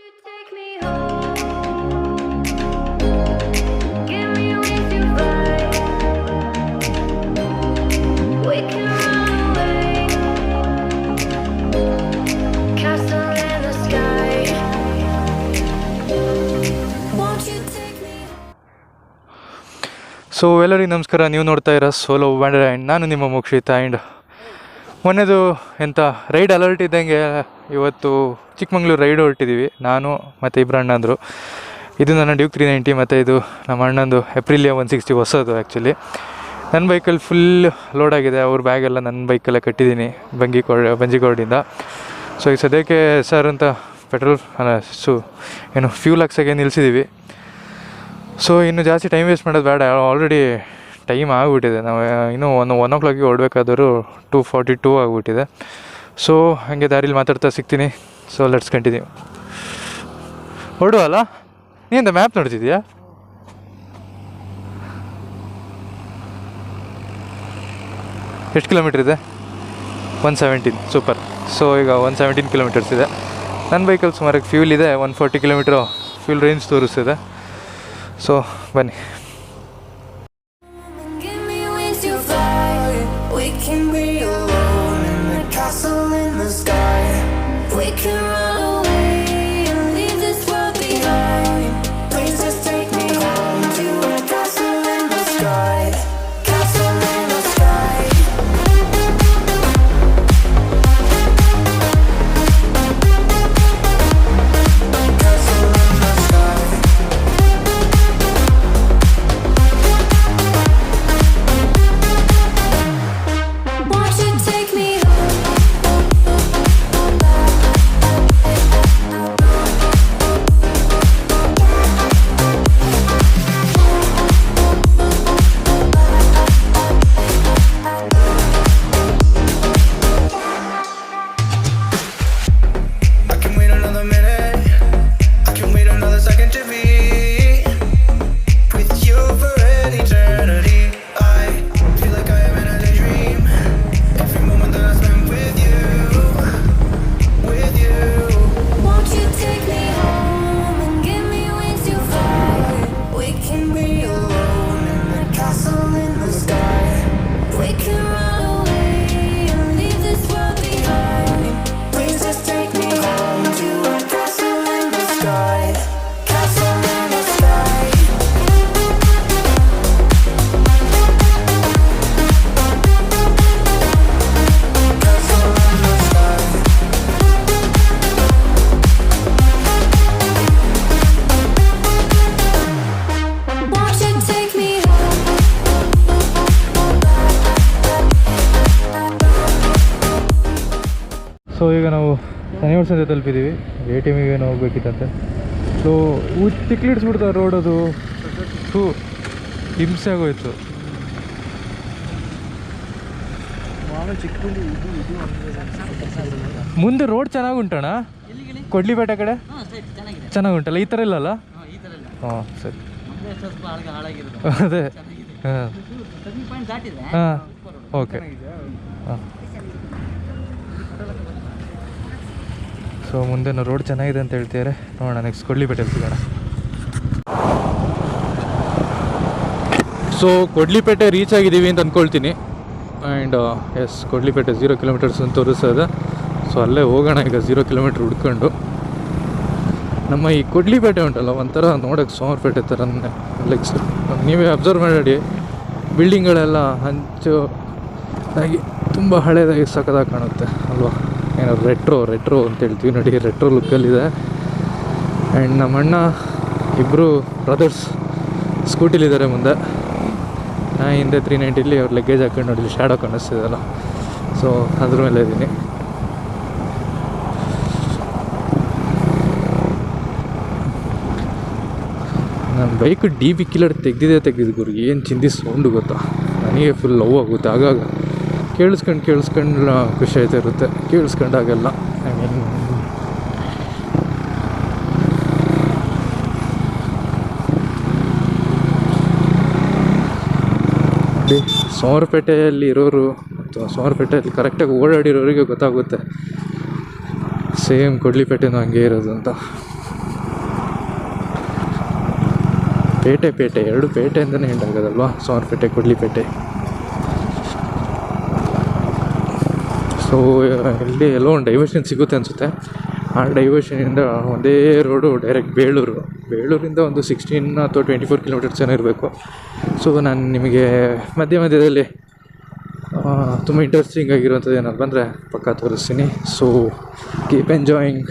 So ಎಲ್ಲರಿಗೂ ನಮಸ್ಕಾರ. ನೀವು ನೋಡ್ತಾ ಇರೋ ಸೋಲೋ ವ್ಯಾಂಡರ್ ಆ್ಯಂಡ್ ನಾನು ನಿಮ್ಮ ಮೋಕ್ಷಿತ. ಆ್ಯಂಡ್ ಮೊನ್ನೆದು ಎಂಥ ರೈಡ್ ಅಲರ್ಟ್ ಇದ್ದಂಗೆ ಇವತ್ತು ಚಿಕ್ಕಮಂಗ್ಳೂರು ರೈಡ್ ಹೊರಟಿದ್ದೀವಿ. ನಾನು ಮತ್ತು ಇಬ್ಬರು ಅಣ್ಣಂದರು. ಇದು ನನ್ನ ಡ್ಯೂಕ್ 390 ಮತ್ತು ಇದು ನಮ್ಮ ಅಣ್ಣಂದು ಎಪ್ರಿಲಿಯಾ 160 ಹೊಸದು. ಆ್ಯಕ್ಚುಲಿ ನನ್ನ ಬೈಕಲ್ಲಿ ಫುಲ್ ಲೋಡ್ ಆಗಿದೆ. ಅವ್ರ ಬ್ಯಾಗೆಲ್ಲ ನನ್ನ ಬೈಕೆಲ್ಲ ಕಟ್ಟಿದ್ದೀನಿ ಬಂಜಿಕೋಡಿಂದ. ಸೊ ಈಗ ಸದ್ಯಕ್ಕೆ ಸರ್ ಅಂತ ಪೆಟ್ರೋಲ್ ಫ್ಯೂಲ್ ಹಾಕ್ಸೋಕ್ಕೆ ನಿಲ್ಲಿಸಿದ್ದೀವಿ. ಸೊ ಇನ್ನು ಜಾಸ್ತಿ ಟೈಮ್ ವೇಸ್ಟ್ ಮಾಡೋದು ಬೇಡ. ಆಲ್ರೆಡಿ ಟೈಮ್ ಆಗಿಬಿಟ್ಟಿದೆ. ನಾವು ಇನ್ನೂ 1 o'clock ಹೊರಡ್ಬೇಕಾದರೂ 2:42 ಆಗಿಬಿಟ್ಟಿದೆ. ಸೊ ಹಾಗೆ ದಾರಿಲಿ ಮಾತಾಡ್ತಾ ಸಿಗ್ತೀನಿ. So let's continue. ಹೊರಡುವಲ್ಲ ನೀಂತ ಮ್ಯಾಪ್ ನೋಡ್ತಿದ್ಯಾ? ಎಷ್ಟು ಕಿಲೋಮೀಟ್ರ್ ಇದೆ? 117. ಸೂಪರ್. ಸೊ ಈಗ 117 ಕಿಲೋಮೀಟರ್ಸ್ ಇದೆ. ನನ್ನ ಬೈಕಲ್ಲಿ ಸುಮಾರು ಫ್ಯೂಲ್ ಇದೆ. 140 ಕಿಲೋಮೀಟ್ರು ಫ್ಯೂಲ್ ರೇಂಜ್ ತೋರಿಸ್ತಿದೆ. ಸೊ ಬನ್ನಿ. ಸೊ ಈಗ ನಾವು ಶನಿವಾರ ಸಂತೆ ತಲುಪಿದ್ದೀವಿ. ATMಗೆ ಏನೋ ಹೋಗ್ಬೇಕಿತ್ತಂತೆ. So ತಿಕ್ಲಿಡ್ಸ್ಬಿಡ್ತಾರೆ road. ಅದು ಹಿಂಸೆ ಆಗೋಯ್ತು. ಮುಂದೆ ರೋಡ್ ಚೆನ್ನಾಗುಂಟಣ್ಣ. ಕೊಡ್ಲಿಪೇಟೆ ಕಡೆ ಚೆನ್ನಾಗುಂಟಲ್ಲ, ಈ ಥರ ಇಲ್ಲಲ್ಲ? ಹಾಂ ಸರಿ. ಅದೇ ಹಾಂ ಹಾಂ ಓಕೆ ಹಾಂ. ಸೊ ಮುಂದೆ ರೋಡ್ ಚೆನ್ನಾಗಿದೆ ಅಂತ ಹೇಳ್ತಿದ್ದಾರೆ. ನೋಡೋಣ, ನೆಕ್ಸ್ಟ್ ಕೊಡ್ಲಿಪೇಟೆಯಲ್ಲಿ ಸಿಗೋಣ. ಸೊ ಕೊಡ್ಲಿಪೇಟೆ ರೀಚ್ ಆಗಿದ್ದೀವಿ ಅಂತ ಅಂದ್ಕೊಳ್ತೀನಿ. ಆ್ಯಂಡ್ ಎಸ್, ಕೊಡ್ಲಿಪೇಟೆ 0 ಕಿಲೋಮೀಟರ್ಸ್ ಅಂತ ತೋರಿಸ್ತದೆ. ಸೊ ಅಲ್ಲೇ ಹೋಗೋಣ ಈಗ 0 ಕಿಲೋಮೀಟ್ರ್ ಹುಡ್ಕೊಂಡು. ನಮ್ಮ ಈ ಕೊಡ್ಲಿಪೇಟೆ ಉಂಟಲ್ಲ, ಒಂಥರ ನೋಡೋಕ್ಕೆ ಸೋಮವಾರಪೇಟೆ ಥರನೇ. ಲೈಕ್ ನೀವೇ ಅಬ್ಸರ್ವ್ ಮಾಡಿ, ಬಿಲ್ಡಿಂಗ್ಗಳೆಲ್ಲ ಹಂಚು ಆಗಿ ತುಂಬ ಹಳೇದಾಗಿ ಸಖತ್ತಾಗಿ ಕಾಣುತ್ತೆ ಅಲ್ವಾ? ಏನೋ ರೆಟ್ರೋ ಅಂತ ಹೇಳ್ತೀವಿ ನೋಡಿ, ರೆಟ್ರೋ ಲುಕ್ಕಲ್ಲಿದೆ. ಆ್ಯಂಡ್ ನಮ್ಮ ಅಣ್ಣ ಇಬ್ಬರು ಬ್ರದರ್ಸ್ ಸ್ಕೂಟಿಲಿದ್ದಾರೆ ಮುಂದೆ. ನಾ ಹಿಂದೆ 390 ಅವ್ರು ಲಗೇಜ್ ಹಾಕೊಂಡು ನೋಡಿ, ಶ್ಯಾಡೋ ಕಾಣಿಸ್ತಿದೆಯಲ್ಲ. ಸೊ ಅದ್ರ ಮೇಲೆ ಇದ್ದೀನಿ. ನನ್ನ ಬೈಕ್ DB ಕಿಲ್ಲರ್ ತೆಗ್ದಿದ್ದು ಗುರು. ಏನು ಚಿಂದಿ ಸೌಂಡು ಗೊತ್ತಾ? ನನಗೆ ಫುಲ್ ಲವ್ ಆಗುತ್ತೆ ಆಗಾಗ. ಕೇಳಿಸ್ಕೊಂಡು ಖುಷಿ ಆಯ್ತಾ ಇರುತ್ತೆ, ಕೇಳಿಸ್ಕೊಂಡಾಗೆಲ್ಲ. ಐ ಮೀನ್ ಸೋಮವಾರಪೇಟೆಯಲ್ಲಿ ಇರೋರು ಅಥವಾ ಸೋಮವಾರಪೇಟೆಯಲ್ಲಿ ಕರೆಕ್ಟಾಗಿ ಓಡಾಡಿರೋರಿಗೆ ಗೊತ್ತಾಗುತ್ತೆ ಸೇಮ್ ಕೊಡ್ಲಿಪೇಟೆನೂ ಹಂಗೆ ಇರೋದು ಅಂತ. ಪೇಟೆ ಎರಡು ಪೇಟೆ ಅಂತಲೇ ಎಂಟಾಗೋದಲ್ವಾ, ಸೋಮವಾರಪೇಟೆ ಕೊಡ್ಲಿಪೇಟೆ. ಸೊ ಇಲ್ಲಿ ಎಲ್ಲೋ ಒಂದು ಡೈವರ್ಷನ್ ಸಿಗುತ್ತೆ ಅನಿಸುತ್ತೆ. ಆ ಡೈವರ್ಷನಿಂದ ಒಂದೇ ರೋಡು ಡೈರೆಕ್ಟ್ ಬೇಳೂರಿಂದ ಒಂದು 16 ಅಥವಾ 24 ಕಿಲೋಮೀಟರ್ಸ್ ಏನೋ ಇರಬೇಕು. ಸೊ ನಾನು ನಿಮಗೆ ಮಧ್ಯದಲ್ಲಿ ತುಂಬ ಇಂಟ್ರೆಸ್ಟಿಂಗ್ ಆಗಿರುವಂಥದ್ದು ಏನಾದ್ರು ಬಂದರೆ ಪಕ್ಕ ತೋರಿಸ್ತೀನಿ. So keep enjoying.